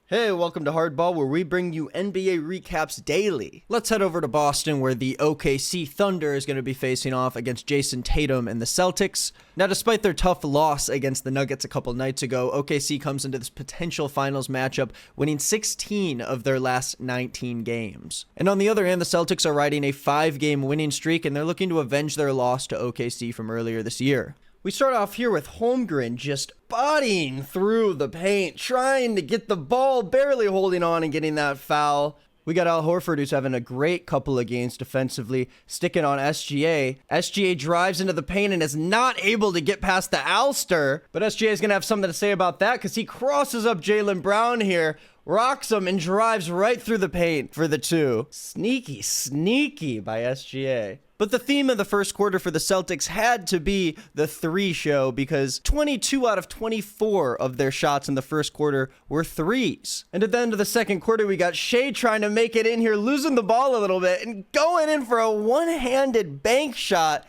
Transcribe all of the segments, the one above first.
Hey, welcome to Hardball, where we bring you NBA recaps daily. Let's head over to Boston, where the OKC Thunder is going to be facing off against Jason Tatum and the Celtics. Now, despite their tough loss against the Nuggets a couple nights ago, OKC comes into this potential finals matchup winning 16 of their last 19 games. And on the other hand, the Celtics are riding a 5-game winning streak, and they're looking to avenge their loss to OKC from earlier this year. We start off here with Holmgren just bodying through the paint, trying to get the ball, barely holding on and getting that foul. We got Al Horford, who's having a great couple of games defensively, sticking on SGA. SGA drives into the paint and is not able to get past the Alster. But SGA is going to have something to say about that because he crosses up Jaylen Brown here, rocks him, and drives right through the paint for the two. Sneaky by SGA. But the theme of the first quarter for the Celtics had to be the three show, because 22 out of 24 of their shots in the first quarter were threes. And at the end of the second quarter, we got Shea trying to make it in here, losing the ball a little bit, and going in for a one-handed bank shot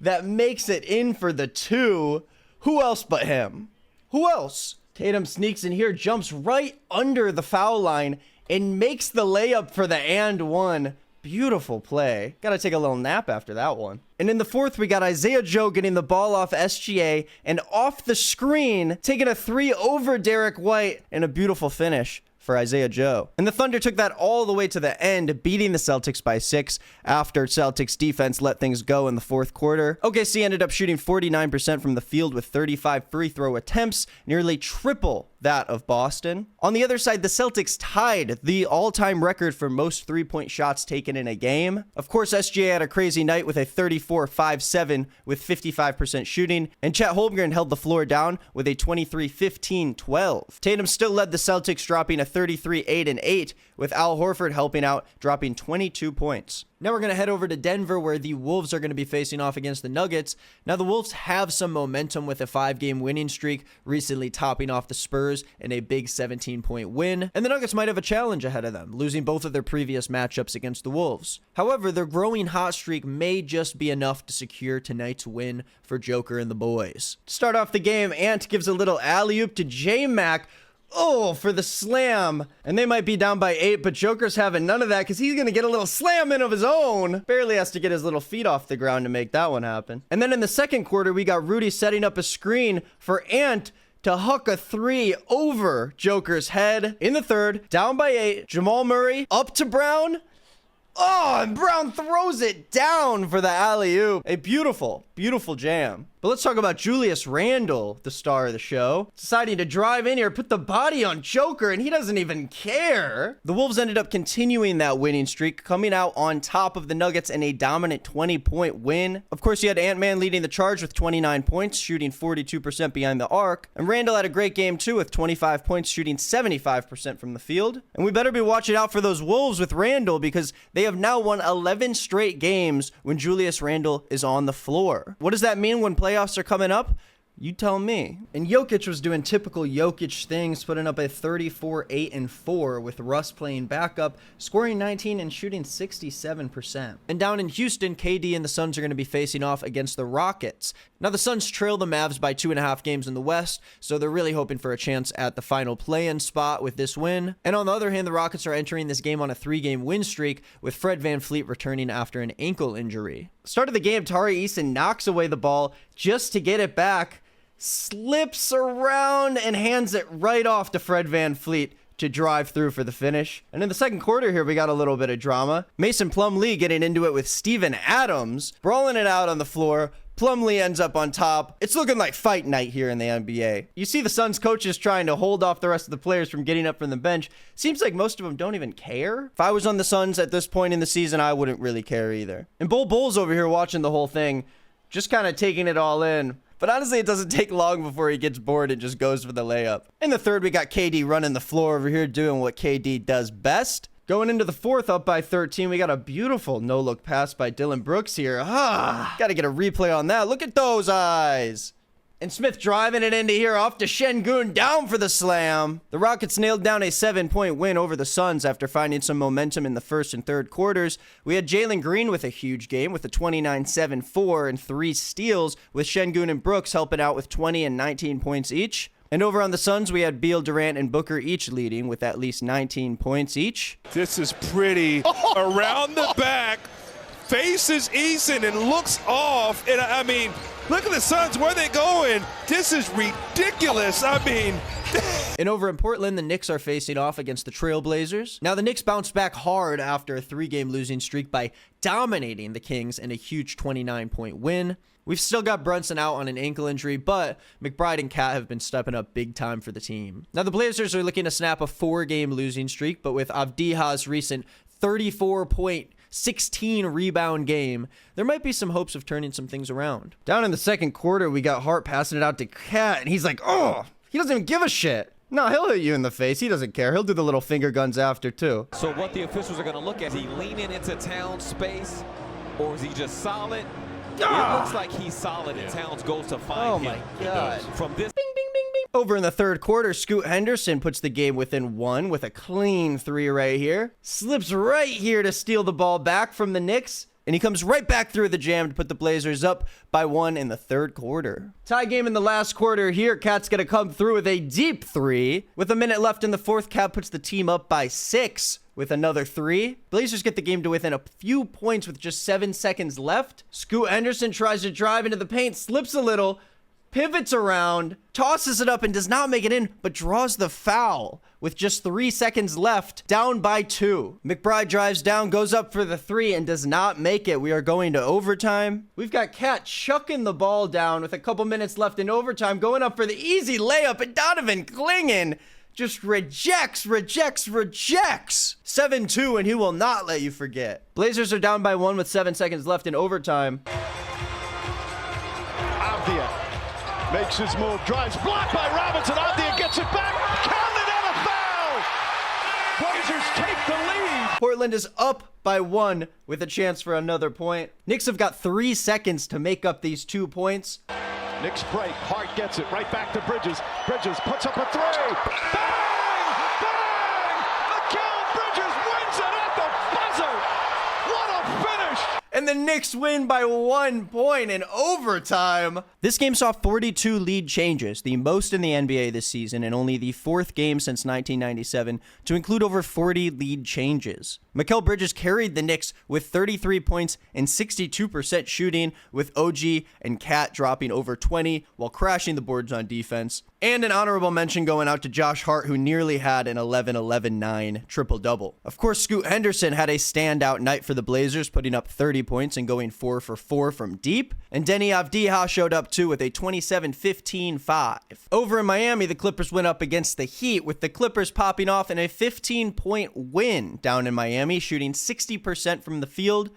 that makes it in for the two. Who else but him? Who else? Tatum sneaks in here, jumps right under the foul line, and makes the layup for the and one. Beautiful play. Gotta take a little nap after that one. And in the fourth, we got Isaiah Joe getting the ball off SGA and off the screen, taking a three over Derek White, and a beautiful finish for Isaiah Joe. And the Thunder took that all the way to the end, beating the Celtics by 6 after Celtics defense let things go in the fourth quarter. OKC ended up shooting 49% from the field with 35 free throw attempts, nearly triple that of Boston. On the other side, the Celtics tied the all-time record for most three-point shots taken in a game. Of course, SGA had a crazy night with a 34-5-7 with 55% shooting, and Chet Holmgren held the floor down with a 23-15-12. Tatum still led the Celtics, dropping a 33-8-8, with Al Horford helping out, dropping 22 points. Now we're going to head over to Denver, where the Wolves are going to be facing off against the Nuggets. Now the Wolves have some momentum with a 5-game winning streak, recently topping off the Spurs in a big 17-point win. And the Nuggets might have a challenge ahead of them, losing both of their previous matchups against the Wolves. However, their growing hot streak may just be enough to secure tonight's win for Joker and the boys. To start off the game, Ant gives a little alley-oop to J-Mac. Oh, for the slam. And they might be down by 8, but Joker's having none of that because he's going to get a little slam in of his own. Barely has to get his little feet off the ground to make that one happen. And then in the second quarter, we got Rudy setting up a screen for Ant to huck a three over Joker's head. In the third, down by 8, Jamal Murray up to Brown. Oh, and Brown throws it down for the alley-oop. A beautiful jam. But let's talk about Julius Randle, the star of the show, deciding to drive in here, put the body on Joker, and he doesn't even care. The Wolves ended up continuing that winning streak, coming out on top of the Nuggets in a dominant 20-point win. Of course, you had Ant-Man leading the charge with 29 points, shooting 42% behind the arc. And Randle had a great game, too, with 25 points, shooting 75% from the field. And we better be watching out for those Wolves with Randle, because they have now won 11 straight games when Julius Randle is on the floor. What does that mean when playoffs are coming up? You tell me. And Jokic was doing typical Jokic things, putting up a 34-8-4 with Russ playing backup, scoring 19 and shooting 67%. And down in Houston, KD and the Suns are going to be facing off against the Rockets. Now, the Suns trail the Mavs by 2.5 games in the West, so they're really hoping for a chance at the final play-in spot with this win. And on the other hand, the Rockets are entering this game on a 3-game win streak, with Fred VanVleet returning after an ankle injury. Start of the game, Tari Eason knocks away the ball just to get it back, slips around and hands it right off to Fred VanVleet to drive through for the finish. And in the second quarter here, we got a little bit of drama. Mason Plumlee getting into it with Steven Adams, brawling it out on the floor. Plumlee ends up on top. It's looking like fight night here in the NBA. You see the Suns coaches trying to hold off the rest of the players from getting up from the bench. Seems like most of them don't even care. If I was on the Suns at this point in the season, I wouldn't really care either. And Bull's over here watching the whole thing, just kind of taking it all in. But honestly, it doesn't take long before he gets bored and just goes for the layup. In the third, we got KD running the floor over here, doing what KD does best. Going into the fourth, up by 13, we got a beautiful no-look pass by Dillon Brooks here. Got to get a replay on that. Look at those eyes. And Smith driving it into here, off to Şengün, down for the slam. The Rockets nailed down a 7-point win over the Suns after finding some momentum in the first and third quarters. We had Jalen Green with a huge game with a 29-7-4 and 3 steals, with Şengün and Brooks helping out with 20 and 19 points each. And over on the Suns, we had Beal, Durant, and Booker each leading with at least 19 points each. This is pretty. Around the back, faces Eason and looks off. And I mean, look at the Suns, where they going? This is ridiculous. I mean... And over in Portland, the Knicks are facing off against the Trailblazers. Now, the Knicks bounced back hard after a 3-game losing streak by dominating the Kings in a huge 29-point win. We've still got Brunson out on an ankle injury, but McBride and Cat have been stepping up big time for the team. Now, the Blazers are looking to snap a 4-game losing streak, but with Avdija's recent 34-point 16 rebound game, there might be some hopes of turning some things around. Down in the second quarter, we got Hart passing it out to Cat, and he's like, oh, he doesn't even give a shit. No, he'll hit you in the face. He doesn't care. He'll do the little finger guns after, too. So what the officials are going to look at, is he leaning into Towns' space, or is he just solid? It looks like he's solid, and Towns goes to find him. Oh, my God. From this... Bing, bing, bing, bing. Over in the third quarter, Scoot Henderson puts the game within 1 with a clean 3 right here. Slips right here to steal the ball back from the Knicks. And he comes right back through the jam to put the Blazers up by 1 in the third quarter. Tie game in the last quarter here. Cat's going to come through with a deep 3. With a minute left in the fourth, Cat puts the team up by 6 with another 3. Blazers get the game to within a few points with just 7 seconds left. Scoot Henderson tries to drive into the paint, slips a little, pivots around, tosses it up, and does not make it in, but draws the foul with just 3 seconds left, down by 2. McBride drives down, goes up for the 3, and does not make it. We are going to overtime. We've got Cat chucking the ball down with a couple minutes left in overtime, going up for the easy layup, and Donovan Clingan just rejects. 7-2, and he will not let you forget. Blazers are down by 1 with 7 seconds left in overtime. Avdija makes his move, drives, blocked by Robinson. Avdija gets it back, counted and a foul! Blazers take the lead. Portland is up by 1 with a chance for another point. Knicks have got 3 seconds to make up these 2 points. Knicks break, Hart gets it, right back to Bridges. Bridges puts up a 3. Bang! Bang! Mikal Bridges wins it at the buzzer! What a finish! And the Knicks win by 1 point in overtime. This game saw 42 lead changes, the most in the NBA this season, and only the 4th game since 1997 to include over 40 lead changes. Mikal Bridges carried the Knicks with 33 points and 62% shooting, with OG and Cat dropping over 20 while crashing the boards on defense. And an honorable mention going out to Josh Hart, who nearly had an 11-11-9 triple-double. Of course, Scoot Henderson had a standout night for the Blazers, putting up 30 points and going 4 for 4 from deep. And Deni Avdija showed up too with a 27-15-5. Over in Miami, the Clippers went up against the Heat, with the Clippers popping off in a 15-point win down in Miami, shooting 60% from the field.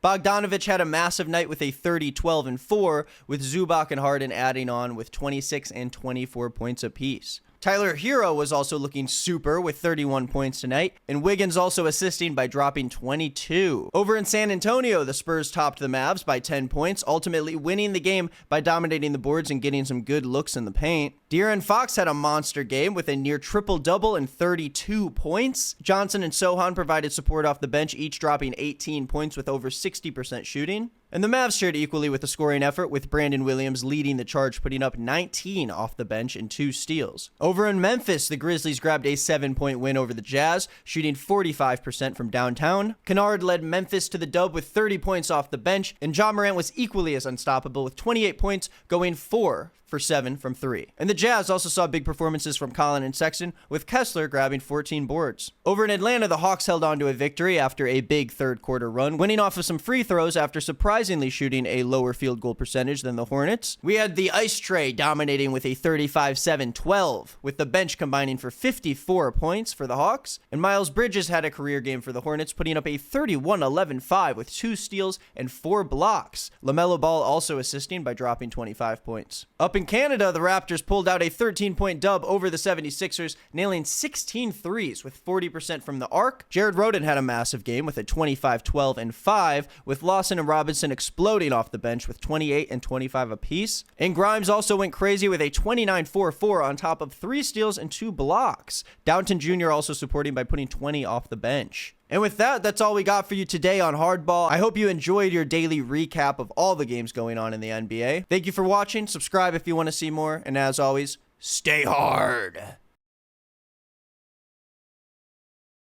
Bogdanovic had a massive night with a 30-12-4, with Zubac and Harden adding on with 26 and 24 points apiece. Tyler Hero was also looking super with 31 points tonight, and Wiggins also assisting by dropping 22. Over in San Antonio, the Spurs topped the Mavs by 10 points, ultimately winning the game by dominating the boards and getting some good looks in the paint. De'Aaron Fox had a monster game with a near triple-double and 32 points. Johnson and Sohan provided support off the bench, each dropping 18 points with over 60% shooting. And the Mavs shared equally with the scoring effort, with Brandon Williams leading the charge, putting up 19 off the bench and 2 steals. Over in Memphis, the Grizzlies grabbed a 7-point win over the Jazz, shooting 45% from downtown. Kennard led Memphis to the dub with 30 points off the bench, and Ja Morant was equally as unstoppable with 28 points, going 4 for 7 from 3. And the Jazz also saw big performances from Collin and Sexton, with Kessler grabbing 14 boards. Over in Atlanta, the Hawks held on to a victory after a big third quarter run, winning off of some free throws after surprisingly shooting a lower field goal percentage than the Hornets. We had the Ice Tray dominating with a 35-7-12, with the bench combining for 54 points for the Hawks. And Miles Bridges had a career game for the Hornets, putting up a 31-11-5 with 2 steals and 4 blocks. LaMelo Ball also assisting by dropping 25 points. Up in Canada, the Raptors pulled out a 13-point dub over the 76ers, nailing 16 threes with 40% from the arc. Jared Rhoden had a massive game with a 25-12-5, with Lawson and Robinson exploding off the bench with 28 and 25 apiece. And Grimes also went crazy with a 29-4-4 on top of 3 steals and 2 blocks. Downton Jr. also supporting by putting 20 off the bench. And with that, that's all we got for you today on Hardball. I hope you enjoyed your daily recap of all the games going on in the NBA. Thank you for watching. Subscribe if you want to see more. And as always, stay hard.